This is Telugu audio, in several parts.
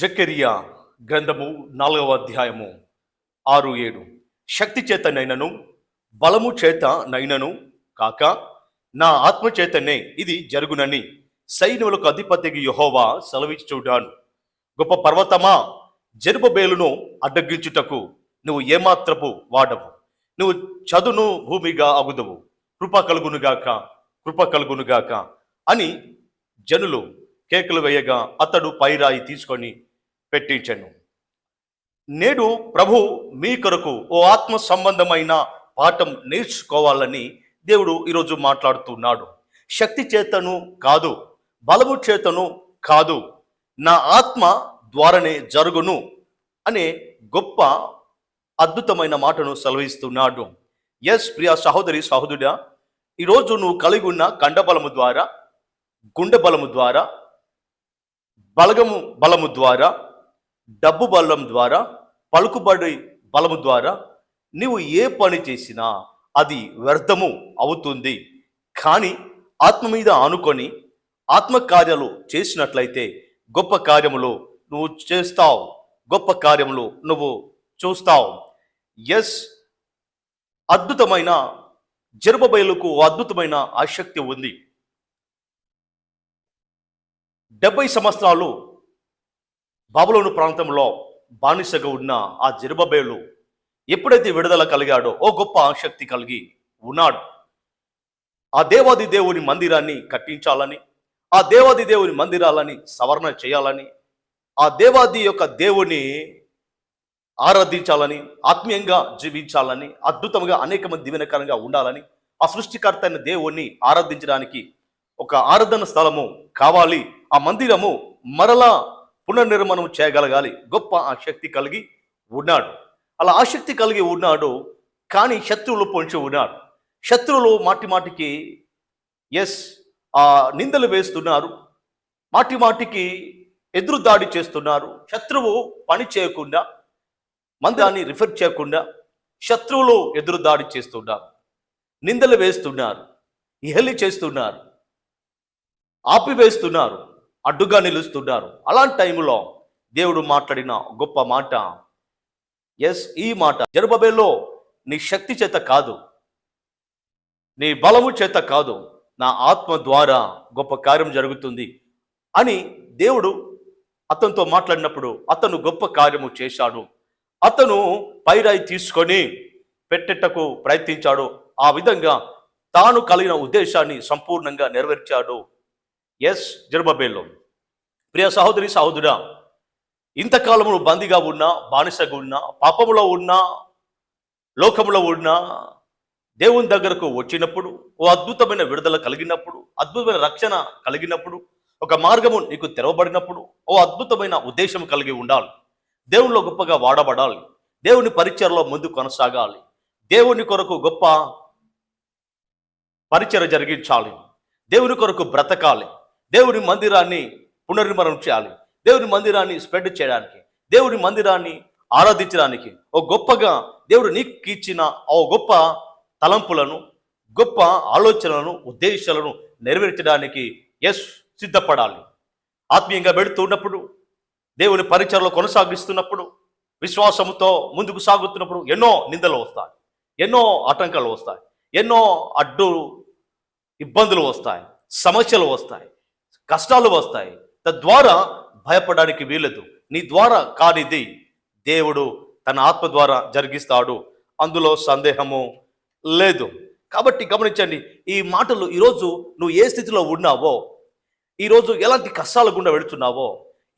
జకరియా గ్రంథము 4వ అధ్యాయము 6-7. శక్తి చేతనైనను బలము చేత నైనను కాక నా ఆత్మ చేతనే ఇది జరుగునని సైన్యములకు అధిపతికి యెహోవా సెలవిచ్చుచున్నాడు. గొప్ప పర్వతమా, జెరుబ్బేలును అడ్డగించుటకు నువ్వు ఏమాత్రపు వాడవు. నువ్వు చదును భూమిగా అగుదువు. కృప కలుగునుగాక అని జనులు కేకలు వేయగా అతడు పైరాయి తీసుకొని పెట్టించెను. నేడు ప్రభు మీ కొరకు ఓ ఆత్మ సంబంధమైన పాఠం నేర్చుకోవాలని దేవుడు ఈరోజు మాట్లాడుతున్నాడు. శక్తి చేతను కాదు, బలము చేతను కాదు, నా ఆత్మ ద్వారానే జరుగును అనే గొప్ప అద్భుతమైన మాటను సెలవిస్తున్నాడు. ఎస్ ప్రియ సహోదరి సహోదరుడా, ఈరోజు నువ్వు కలిగి ఉన్న కండబలము ద్వారా, గుండె బలము ద్వారా, బలము ద్వారా, డబ్బు బలం ద్వారా, పలుకుబడి బలము ద్వారా నీవు ఏ పని చేసినా అది వ్యర్థము అవుతుంది. కానీ ఆత్మ మీద ఆనుకొని ఆత్మకార్యాలు చేసినట్లయితే గొప్ప కార్యములు నువ్వు చేస్తావు, గొప్ప కార్యములు నువ్వు చూస్తావు. ఎస్, అద్భుతమైన జెరుబ్బేలుకు అద్భుతమైన ఆసక్తి ఉంది. 70 సంవత్సరాలు బబులోను ప్రాంతంలో బానిసగా ఉన్న ఆ జెరుబ్బేలు ఎప్పుడైతే విడుదల కలిగాడో ఓ గొప్ప ఆసక్తి కలిగి ఉన్నాడు. ఆ దేవాది దేవుని మందిరాన్ని కట్టించాలని, ఆ దేవాది దేవుని మందిరాలని సవరణ చేయాలని, ఆ దేవాది యొక్క దేవుని ఆరాధించాలని, ఆత్మీయంగా జీవించాలని, అద్భుతంగా అనేక మంది దీవెనకరంగా ఉండాలని, ఆ సృష్టికర్త అయిన దేవుణ్ణి ఆరాధించడానికి ఒక ఆరాధన స్థలము కావాలి, ఆ మందిరము మరలా పునర్నిర్మాణం చేయగలగాలి. గొప్ప ఆసక్తి కలిగి ఉన్నాడు. అలా ఆసక్తి కలిగి ఉన్నాడు. కానీ శత్రువులు పొంచి ఉన్నాడు. శత్రువులు మాటికి నిందలు వేస్తున్నారు, మాటికి ఎదురుదాడి చేస్తున్నారు. శత్రువు పని చేయకుండా, మందిరాన్ని రిఫర్ చేయకుండా శత్రువులు ఎదురుదాడి చేస్తున్నారు, నిందలు వేస్తున్నారు, హేళన చేస్తున్నారు, ఆపివేస్తున్నారు, అడ్డుగా నిలుస్తున్నారు. అలాంటి టైంలో దేవుడు మాట్లాడిన గొప్ప మాట, ఈ మాట, జెరుబ్బేలు నీ శక్తి చేత కాదు, నీ బలము చేత కాదు, నా ఆత్మ ద్వారా గొప్ప కార్యం జరుగుతుంది అని దేవుడు అతనితో మాట్లాడినప్పుడు అతను గొప్ప కార్యము చేశాడు. అతను పైరాయి తీసుకొని పెట్టెట్టకు ప్రయత్నించాడు. ఆ విధంగా తాను కలిగిన ఉద్దేశాన్ని సంపూర్ణంగా నెరవేర్చాడు. జెరుబ్బేలు. ప్రియ సహోదరి సహోదరుడా, ఇంతకాలము బందీగా ఉన్నా, బానిసగా ఉన్నా, పాపములో ఉన్నా, లోకములో ఉన్నా, దేవుని దగ్గరకు వచ్చినప్పుడు, ఓ అద్భుతమైన విడుదల కలిగినప్పుడు, అద్భుతమైన రక్షణ కలిగినప్పుడు, ఒక మార్గము నీకు తెరవబడినప్పుడు, ఓ అద్భుతమైన ఉద్దేశం కలిగి ఉండాలి. దేవునిలో గొప్పగా వాడబడాలి, దేవుని పరిచర్లో ముందు కొనసాగాలి, దేవుని కొరకు గొప్ప పరిచర్య జరిగించాలి, దేవుని కొరకు బ్రతకాలి, దేవుని మందిరాన్ని పునర్నిర్మాణం చేయాలి, దేవుని మందిరాన్ని స్ప్రెడ్ చేయడానికి, దేవుని మందిరాన్ని ఆరాధించడానికి, ఓ గొప్పగా దేవుడు నీకు ఇచ్చిన ఓ గొప్ప తలంపులను, గొప్ప ఆలోచనలను, ఉద్దేశాలను నెరవేర్చడానికి సిద్ధపడాలి. ఆత్మీయంగా పెడుతున్నప్పుడు, దేవుని పరిచర్లో కొనసాగిస్తున్నప్పుడు, విశ్వాసముతో ముందుకు సాగుతున్నప్పుడు ఎన్నో నిందలు వస్తాయి, ఎన్నో ఆటంకాలు వస్తాయి, ఎన్నో ఇబ్బందులు వస్తాయి, సమస్యలు వస్తాయి, కష్టాలు వస్తాయి. తద్వారా భయపడడానికి వీలదు. నీ ద్వారా కానిది దేవుడు తన ఆత్మ ద్వారా జరిగిస్తాడు, అందులో సందేహము లేదు. కాబట్టి గమనించండి, ఈ మాటలు ఈరోజు నువ్వు ఏ స్థితిలో ఉన్నావో, ఈరోజు ఎలాంటి కష్టాల గుండా వెళుతున్నావో,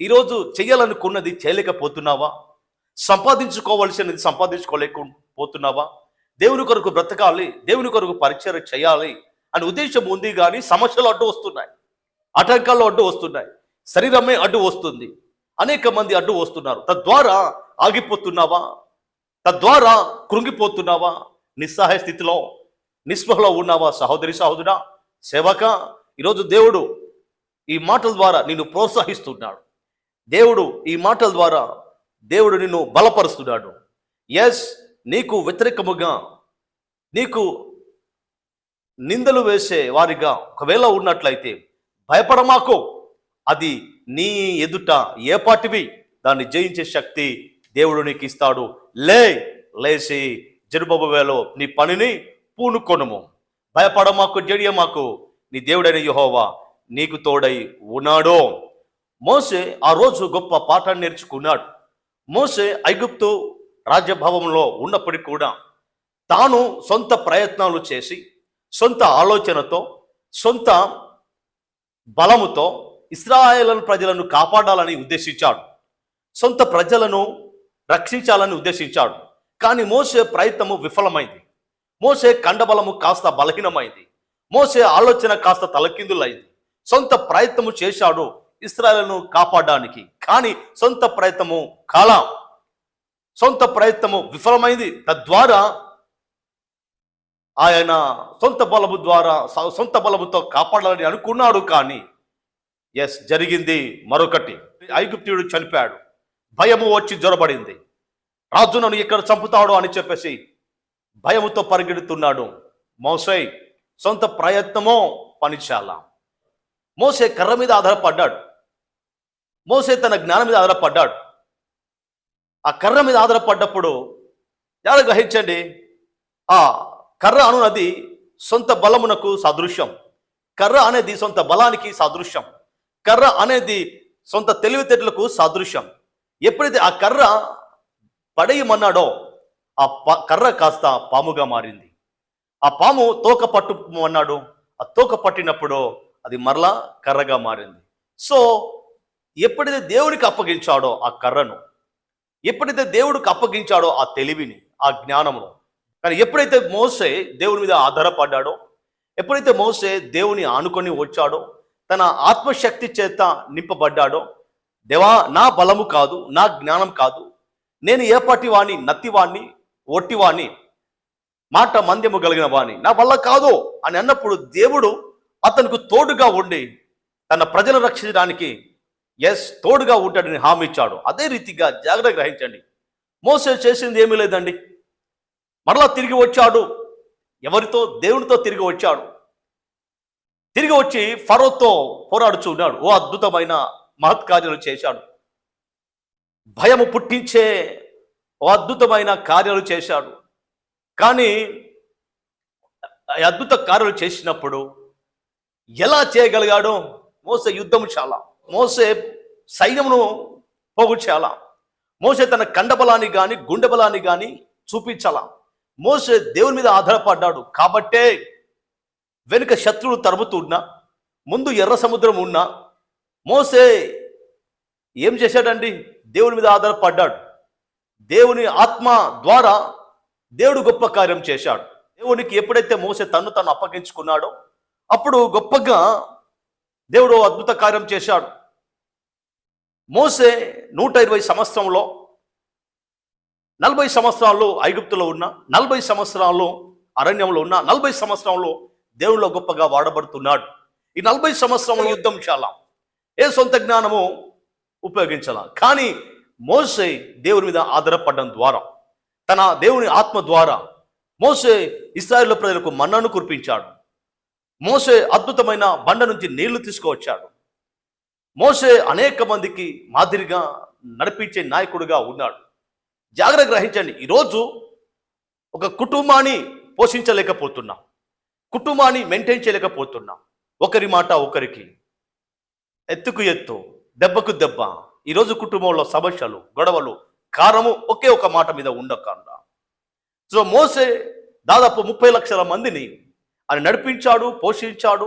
ఈరోజు చేయాలనుకున్నది చేయలేకపోతున్నావా, సంపాదించుకోవలసినది సంపాదించుకోలేకపోతున్నావా, దేవుని కొరకు బ్రతకాలి, దేవుని కొరకు పరిచయం చేయాలి అని ఉద్దేశం ఉంది, కానీ సమస్యలు అడ్డు వస్తున్నాయి, ఆటంకాలు అడ్డు వస్తున్నాయి, శరీరమే అడ్డు వస్తుంది, అనేక మంది అడ్డు వస్తున్నారు. తద్వారా ఆగిపోతున్నావా, తద్వారా కృంగిపోతున్నావా, నిస్సహాయ స్థితిలో నిస్పృహలో ఉన్నావా? సహోదరి సహోదరుడా, సేవక, ఈరోజు దేవుడు ఈ మాటల ద్వారా నిన్ను ప్రోత్సహిస్తున్నాడు. దేవుడు ఈ మాటల ద్వారా దేవుడు నిన్ను బలపరుస్తున్నాడు. నీకు వ్యతిరేకముగా, నీకు నిందలు వేసే వారిగా ఒకవేళ ఉన్నట్లయితే భయపడమాకో, అది నీ ఎదుట ఏ పాటివి, దాన్ని జయించే శక్తి దేవుడు నీకు ఇస్తాడు. లేచి జెరుబ్బబెలు నీ పనిని పూనుకొనుము, భయపడమాకు, జడియమాకు, నీ దేవుడైన యెహోవా నీకు తోడై ఉన్నాడు. మోషే ఆ రోజు గొప్ప పాఠాన్ని నేర్చుకున్నాడు. మోషే ఐగుప్తు రాజ్యభావంలో ఉన్నప్పటికీ కూడా తాను సొంత ప్రయత్నాలు చేసి, సొంత ఆలోచనతో, సొంత బలముతో ఇశ్రాయేలు ప్రజలను కాపాడాలని ఉద్దేశించాడు. సొంత ప్రజలను రక్షించాలని ఉద్దేశించాడు. కానీ మోషే ప్రయత్నము విఫలమైంది. మోషే కండబలము కాస్త బలహీనమైంది. మోషే ఆలోచన కాస్త తలకిందులైంది. సొంత ప్రయత్నము చేశాడు ఇశ్రాయేలును కాపాడడానికి, కానీ సొంత ప్రయత్నము సొంత ప్రయత్నము విఫలమైంది. తద్వారా ఆయన సొంత బలముతో కాపాడాలని అనుకున్నాడు. కానీ జరిగింది మరొకటి. ఐగుప్తీయుడు చనిపోయాడు. భయము వచ్చి జ్వరబడింది. రాజు నన్ను ఎక్కడ చంపుతాడో అని చెప్పేసి భయముతో పరిగెడుతున్నాడు. మోషే సొంత ప్రయత్నమో పనిచేయాల. మోషే కర్ర మీద ఆధారపడ్డాడు. మోషే తన జ్ఞానం మీద ఆధారపడ్డాడు. ఆ కర్ర మీద ఆధారపడ్డప్పుడు ఎలా గ్రహించండి, ఆ కర్ర అనున్నది సొంత బలమునకు సదృశ్యం. కర్ర అనేది సొంత బలానికి సదృశ్యం. కర్ర అనేది సొంత తెలివితేటలకు సదృశ్యం. ఎప్పుడైతే ఆ కర్ర పడేయమన్నాడో ఆ కర్ర కాస్త పాముగా మారింది. ఆ పాము తోక పట్టుమన్నాడు. ఆ తోక పట్టినప్పుడు అది మరలా కర్రగా మారింది. సో ఎప్పుడైతే దేవునికి అప్పగించాడో ఆ కర్రను, ఎప్పుడైతే దేవుడికి అప్పగించాడో ఆ తెలివిని, ఆ జ్ఞానమును, కానీ ఎప్పుడైతే మోషే దేవుని మీద ఆధారపడ్డాడో, ఎప్పుడైతే మోషే దేవుని ఆనుకొని వచ్చాడో, తన ఆత్మశక్తి చేత నింపబడ్డాడో, దేవా నా బలము కాదు, నా జ్ఞానం కాదు, నేను ఏపాటి వాణ్ణి, నత్తివాణ్ణి, ఒట్టివాణ్ణి, మాట మంద్యము కలిగిన వాణ్ణి, నా వల్ల కాదు అని అన్నప్పుడు దేవుడు అతనికి తోడుగా ఉండి తన ప్రజలు రక్షించడానికి తోడుగా ఉంటాడని హామీ ఇచ్చాడు. అదే రీతిగా జాగ్రత్త గ్రహించండి. మోషే చేసింది ఏమీ లేదండి. మరలా తిరిగి వచ్చాడు. ఎవరితో? దేవునితో తిరిగి వచ్చాడు. తిరిగి వచ్చి ఫరోతో పోరాడుచూ ఉన్నాడు. ఓ అద్భుతమైన మహత్కార్యాలు చేశాడు. భయము పుట్టించే ఓ అద్భుతమైన కార్యాలు చేశాడు. కానీ అద్భుత కార్యాలు చేసినప్పుడు ఎలా చేయగలిగాడో, మోసే యుద్ధము చాలా, మోసే సైన్యమును పోగొచ్చాలా, మోసే తన కండబలాన్ని కానీ గుండె బలాన్ని కానీ చూపించాలా. మోసే దేవుని మీద ఆధారపడ్డాడు. కాబట్టే వెనుక శత్రువులు తరుముతున్నా, ముందు ఎర్ర సముద్రం ఉన్నా మోసే ఏం చేశాడండి? దేవుని మీద ఆధారపడ్డాడు. దేవుని ఆత్మ ద్వారా దేవుడు గొప్ప కార్యం చేశాడు. దేవునికి ఎప్పుడైతే మోసే తను అప్పగించుకున్నాడో అప్పుడు గొప్పగా దేవుడు అద్భుత కార్యం చేశాడు. మోసే 120 సంవత్సరంలో 40 సంవత్సరాలు ఐగుప్తులో ఉన్న, 40 సంవత్సరాలు అరణ్యంలో ఉన్న, 40 సంవత్సరంలో దేవునిలో గొప్పగా వాడబడుతున్నాడు. ఈ 40 సంవత్సరంలో యుద్ధం చాలా, ఏ సొంత జ్ఞానము ఉపయోగించాల. కానీ మోసే దేవుని మీద ఆధారపడడం ద్వారా, తన దేవుని ఆత్మ ద్వారా మోసే ఇశ్రాయేలు ప్రజలకు మన్నాను కురిపించాడు. మోసే అద్భుతమైన బండ నుంచి నీళ్లు తీసుకువచ్చాడు. మోసే అనేక మందికి మాదిరిగా నడిపించే నాయకుడిగా ఉన్నాడు. జాగ్రత్త గ్రహించండి. ఈరోజు ఒక కుటుంబాన్ని పోషించలేకపోతున్నాం, కుటుంబాన్ని మెయింటైన్ చేయలేకపోతున్నాం. ఒకరి మాట ఒకరికి, ఎత్తుకు ఎత్తు, దెబ్బకు దెబ్బ. ఈరోజు కుటుంబంలో సమస్యలు, గొడవలు, కారణము ఒకే ఒక మాట మీద ఉండకుండా. సో మోసే దాదాపు 30 లక్షల మందిని ఆయన నడిపించాడు, పోషించాడు,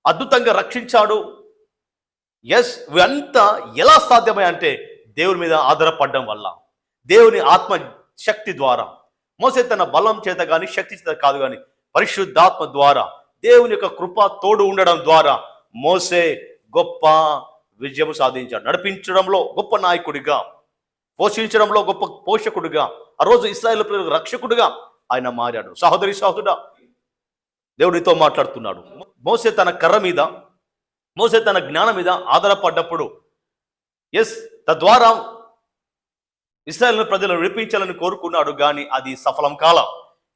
అద్భుతంగా రక్షించాడు. ఇవంతా ఎలా సాధ్యమై అంటే దేవుని మీద ఆధారపడడం వల్ల, దేవుని ఆత్మ శక్తి ద్వారా. మోసే తన బలం చేత కానీ శక్తి చేత కాదు, కానీ పరిశుద్ధాత్మ ద్వారా, దేవుని యొక్క కృప తోడు ఉండడం ద్వారా మోసే గొప్ప విజయం సాధించాడు. నడిపించడంలో గొప్ప నాయకుడిగా, పోషించడంలో గొప్ప పోషకుడిగా, ఆ రోజు ఇశ్రాయేలు ప్రజలకు రక్షకుడిగా ఆయన మారాడు. సహోదరి సహోదరుడా, దేవుడితో మాట్లాడుతున్నాడు. మోసే తన కర్ర మీద, మోసే తన జ్ఞానం మీద ఆధారపడ్డప్పుడు తద్వారా ఇశ్రాయేలు ప్రజలను విడిపించాలని కోరుకున్నాడు. కానీ అది సఫలం కాల.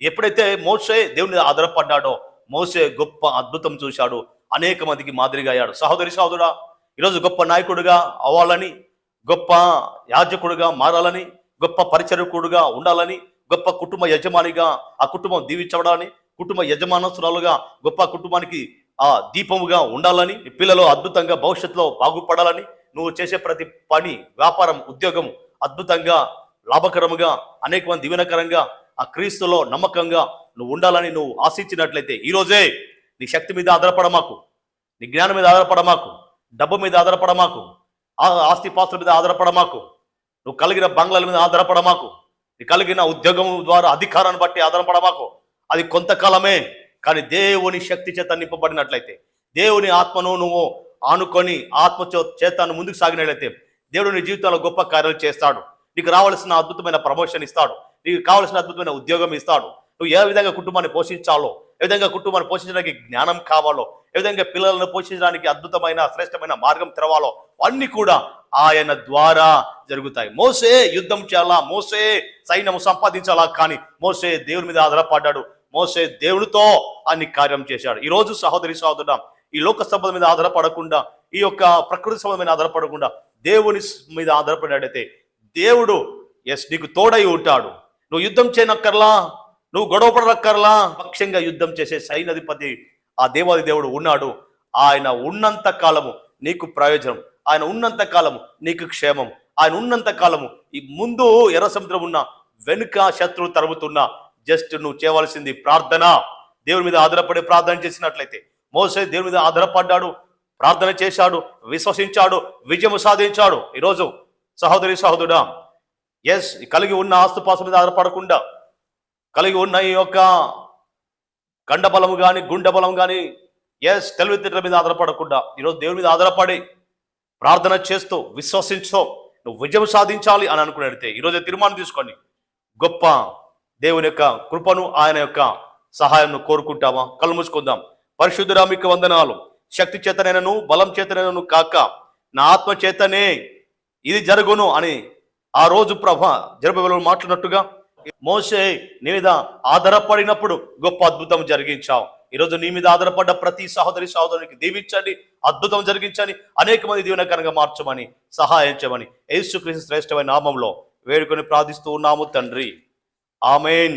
ఎప్పుడైతే మోసే దేవుని ఆధారపడ్డాడో మోసే గొప్ప అద్భుతం చూశాడు, అనేక మందికి మాదిరిగా అయ్యాడు. సహోదరి సహోదరుడా, ఈరోజు గొప్ప నాయకుడిగా అవ్వాలని, గొప్ప యాజకుడుగా మారాలని, గొప్ప పరిచరకుడుగా ఉండాలని, గొప్ప కుటుంబ యజమానిగా ఆ కుటుంబం దీవించబడాలని, కుటుంబ యజమానస్తురాలుగా గొప్ప కుటుంబానికి ఆ దీపముగా ఉండాలని, పిల్లలు అద్భుతంగా భవిష్యత్తులో బాగుపడాలని, నువ్వు చేసే ప్రతి పని, వ్యాపారం, ఉద్యోగం అద్భుతంగా, లాభకరముగా, అనేక మంది దీవెనకరంగా, ఆ క్రీస్తులో నమ్మకంగా నువ్వు ఉండాలని నువ్వు ఆశించినట్లయితే ఈరోజే నీ శక్తి మీద ఆధారపడమాకు, నీ జ్ఞానం మీద ఆధారపడమాకు, డబ్బు మీద ఆధారపడమాకు, ఆస్తిపాస్తుల మీద ఆధారపడమాకు, నువ్వు కలిగిన బంగ్లాల మీద ఆధారపడమాకు, నీ కలిగిన ఉద్యోగం ద్వారా అధికారాన్ని బట్టి ఆధారపడమాకు. అది కొంతకాలమే. కానీ దేవుని శక్తి చేత నింపబడినట్లయితే, దేవుని ఆత్మను నువ్వు ఆనుకొని ఆత్మ చేత ముందుకు సాగినట్లయితే దేవుడు నీ జీవితంలో గొప్ప కార్యాలు చేస్తాడు. నీకు రావాల్సిన అద్భుతమైన ప్రమోషన్ ఇస్తాడు, నీకు కావలసిన అద్భుతమైన ఉద్యోగం ఇస్తాడు. నువ్వు ఏ విధంగా కుటుంబాన్ని పోషించాలో, ఏ విధంగా కుటుంబాన్ని పోషించడానికి జ్ఞానం కావాలో, ఏ విధంగా పిల్లలను పోషించడానికి అద్భుతమైన శ్రేష్టమైన మార్గం తెరవాలో అన్ని కూడా ఆయన ద్వారా జరుగుతాయి. మోసే యుద్ధం చేయాలా, మోసే సైన్యము సంపాదించాలా, కానీ మోసే దేవుని మీద ఆధారపడ్డాడు. మోసే దేవునితో అన్ని కార్యం చేశాడు. ఈరోజు సహోదరి సహోదరుడా, ఈ లోక సంపద మీద ఆధారపడకుండా, ఈ యొక్క ప్రకృతి సంపద మీద ఆధారపడకుండా దేవుని మీద ఆధారపడినట్టయితే దేవుడు నీకు తోడై ఉంటాడు. నువ్వు యుద్ధం చేయనక్కర్లా, నువ్వు గొడవ పడనక్కర్లా. పక్షంగా యుద్ధం చేసే సైన్యాధిపతి ఆ దేవాది దేవుడు ఉన్నాడు. ఆయన ఉన్నంత కాలము నీకు ప్రయోజనం, ఆయన ఉన్నంత కాలము నీకు క్షేమం, ఆయన ఉన్నంత కాలము ఈ ముందు ఎర్ర సముద్రం ఉన్న వెనుక శత్రువు తరుముతున్నా జస్ట్ నువ్వు చేయవలసింది ప్రార్థన. దేవుని మీద ఆధారపడి ప్రార్థన చేసినట్లయితే, మోసే దేవుని మీద ఆధారపడ్డాడు, ప్రార్థన చేశాడు, విశ్వసించాడు, విజయం సాధించాడు. ఈరోజు సహోదరి సహోదరుడా, కలిగి ఉన్న ఆస్తుపాస్తుల మీద ఆధారపడకుండా, కలిగి ఉన్న ఈ యొక్క కండబలం కానీ గుండె బలం కానీ తెలివితేటల మీద ఆధారపడకుండా ఈరోజు దేవుని మీద ఆధారపడి ప్రార్థన చేస్తూ విశ్వసించో నువ్వు విజయం సాధించాలి అని అనుకున్నట్లయితే ఈరోజు తీర్మానం తీసుకోండి. గొప్ప దేవుని యొక్క కృపను, ఆయన యొక్క సహాయంను కోరుకుంటామా? కళ్ళు మూసుకుందాం. పరిశుద్ధుడా, మీకు వందనాలు. శక్తి చేతనైనను బలం చేతనైనను కాక నా ఆత్మ చేతనే ఇది జరుగును అని ఆ రోజు ప్రభా జెరుబ్బయలు మాట్లాడినట్టుగా మోసే నీ మీద ఆధారపడినప్పుడు గొప్ప అద్భుతం జరిగించావు. ఈరోజు నీ మీద ఆధారపడ్డ ప్రతి సహోదరి సహోదరునికి దీవించండి, అద్భుతం జరిగించండి, అనేక మంది దీవెనకరంగా మార్చమని సహాయించమని యేసుక్రీస్తు శ్రేష్టమైన నామంలో వేడుకొని ప్రార్థిస్తూ ఉన్నాము తండ్రి. ఆమేన్.